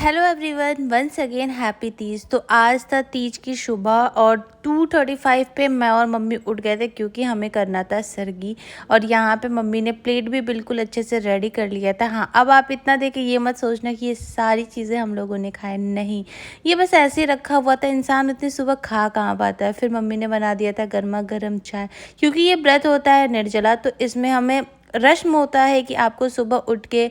Hello everyone, once again happy Teej. तो आज था तीज की सुबह और 2:35 पे मैं और मम्मी उठ गए थे क्योंकि हमें करना था सरगी। और यहाँ पे मम्मी ने प्लेट भी बिल्कुल अच्छे से रेडी कर लिया था। हाँ, अब आप इतना देखें ये मत सोचना कि ये सारी चीज़ें हम लोगों ने खाए, नहीं, ये बस ऐसे ही रखा हुआ था। इंसान उतनी सुबह खा कहाँ पाता है। फिर मम्मी ने बना दिया था गर्मा गर्म चाय, क्योंकि ये व्रत होता है निर्जला, तो इसमें हमें रस्म होता है कि आपको सुबह उठ के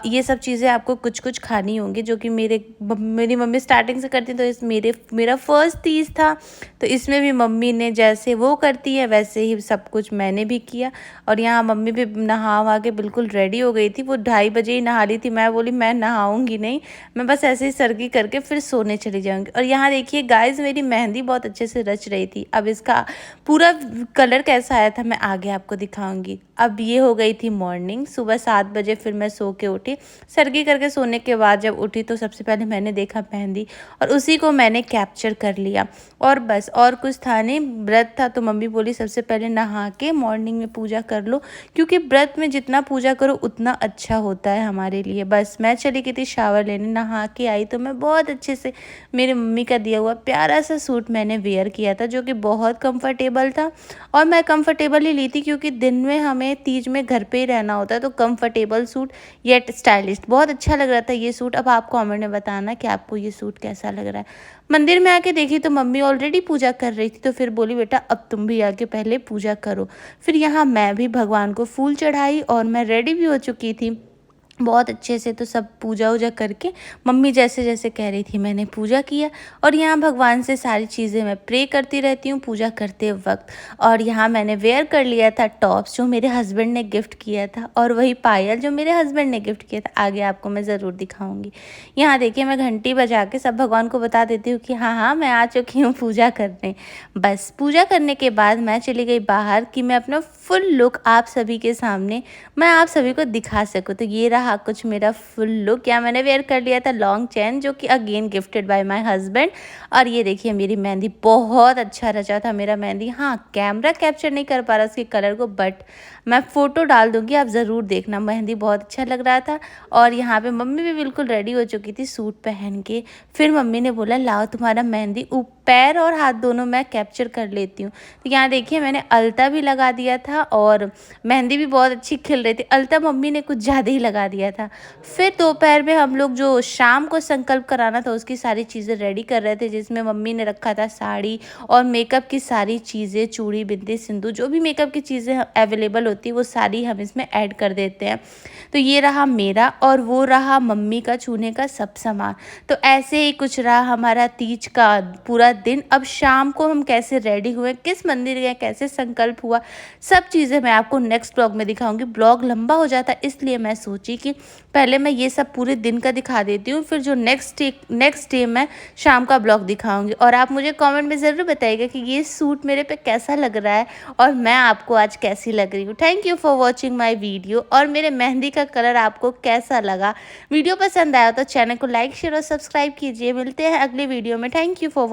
ये सब चीज़ें आपको कुछ कुछ खानी होंगी, जो कि मेरी मम्मी स्टार्टिंग से करती, तो मेरा फर्स्ट तीज था। तो इसमें भी मम्मी ने जैसे वो करती है वैसे ही सब कुछ मैंने भी किया। और यहाँ मम्मी भी नहा वहा के बिल्कुल रेडी हो गई थी। वो 2:30 बजे ही नहा ली थी। मैं बोली मैं नहाऊंगी नहीं, मैं बस ऐसे ही सरगी करके फिर सोने चली जाऊंगी। और यहाँ देखिए गाइज, मेरी मेहंदी बहुत अच्छे से रच रही थी। अब इसका पूरा कलर कैसा आया था मैं आगे आपको दिखाऊंगी। अब ये हो गई थी मॉर्निंग, सुबह 7 बजे फिर मैं सो के उठी। सरगी करके सोने के बाद जब उठी तो सबसे पहले मैंने देखा मेहंदी, और उसी को मैंने कैप्चर कर लिया। और बस और कुछ था नहीं, व्रत था तो मम्मी बोली सबसे पहले नहा के मॉर्निंग में पूजा कर लो, क्योंकि व्रत में जितना पूजा करो उतना अच्छा होता है हमारे लिए। बस मैं चली गई थी शावर लेने, नहा के आई तो मैं बहुत अच्छे से मेरी मम्मी का दिया हुआ प्यारा सा सूट मैंने वेयर किया था, जो कि बहुत कंफर्टेबल था। और मैं कंफर्टेबल ही ली थी क्योंकि दिन में हमें तीज में घर पे ही रहना होता है, तो कंफर्टेबल सूट येट स्टाइलिश बहुत अच्छा लग रहा था ये सूट। अब आप कमेंट में बताना कि आपको ये सूट कैसा लग रहा है। मंदिर में आके देखी तो मम्मी ऑलरेडी पूजा कर रही थी, तो फिर बोली बेटा अब तुम भी आके पहले पूजा करो। फिर यहाँ मैं भी भगवान को फूल चढ़ाई और मैं रेडी भी हो चुकी थी बहुत अच्छे से। तो सब पूजा वूजा करके मम्मी जैसे जैसे कह रही थी मैंने पूजा किया। और यहाँ भगवान से सारी चीज़ें मैं प्रे करती रहती हूँ पूजा करते वक्त। और यहाँ मैंने वेयर कर लिया था टॉप्स जो मेरे हस्बैंड ने गिफ्ट किया था, और वही पायल जो मेरे हस्बैंड ने गिफ्ट किया था, आगे आपको मैं ज़रूर दिखाऊंगी। यहाँ देखिए मैं घंटी बजा के सब भगवान को बता देती हूँ कि हाँ हाँ मैं आ चुकी हूँ पूजा करने। बस पूजा करने के बाद मैं चली गई बाहर कि मैं अपना फुल लुक आप सभी के सामने मैं आप सभी को दिखा सकूँ। तो ये रहा कुछ मेरा फुल लुक। या मैंने वेयर कर लिया था लॉन्ग चैन, जो कि again gifted bye my husband. और ये देखिए मेरी मेहंदी, बहुत अच्छा रचा था मेरा मेहंदी। हाँ, कैमरा कैप्चर नहीं कर पा रहा उसके कलर को, बट मैं फ़ोटो डाल दूँगी, आप ज़रूर देखना। मेहंदी बहुत अच्छा लग रहा था। और यहाँ पे मम्मी भी बिल्कुल रेडी हो चुकी थी सूट पहन के। फिर मम्मी ने बोला लाओ तुम्हारा मेहंदी पैर और हाथ दोनों मैं कैप्चर कर लेती हूँ। तो यहाँ देखिए मैंने अलता भी लगा दिया था और मेहंदी भी बहुत अच्छी खिल रही थी। अलता मम्मी ने कुछ ज़्यादा ही लगा दिया था। फिर दोपहर में हम लोग जो शाम को संकल्प कराना था उसकी सारी चीज़ें रेडी कर रहे थे, जिसमें मम्मी ने रखा था साड़ी और मेकअप की सारी चीज़ें, चूड़ी बिंदी सिंदूर, जो भी मेकअप की चीज़ें अवेलेबल होती है वो सारी हम इसमें ऐड कर देते हैं। तो ये रहा मेरा और वो रहा मम्मी का छूने का सब सामान। तो ऐसे ही कुछ रहा हमारा तीज का पूरा दिन। अब शाम को हम कैसे रेडी हुए, किस मंदिर गए, कैसे संकल्प हुआ, सब चीज़ें मैं आपको नेक्स्ट ब्लॉग में दिखाऊंगी। ब्लॉग लंबा हो जाता है इसलिए मैं सोची कि पहले मैं ये सब पूरे दिन का दिखा देती हूँ, फिर जो नेक्स्ट डे मैं शाम का ब्लॉग दिखाऊंगी। और आप मुझे कमेंट में ज़रूर बताइएगा कि ये सूट मेरे पे कैसा लग रहा है और मैं आपको आज कैसी लग रही हूँ। Thank you for watching my video. और मेरे मेहंदी का कलर आपको कैसा लगा, वीडियो पसंद आया तो चैनल को लाइक शेयर और सब्सक्राइब कीजिए। मिलते हैं अगले वीडियो में। Thank you for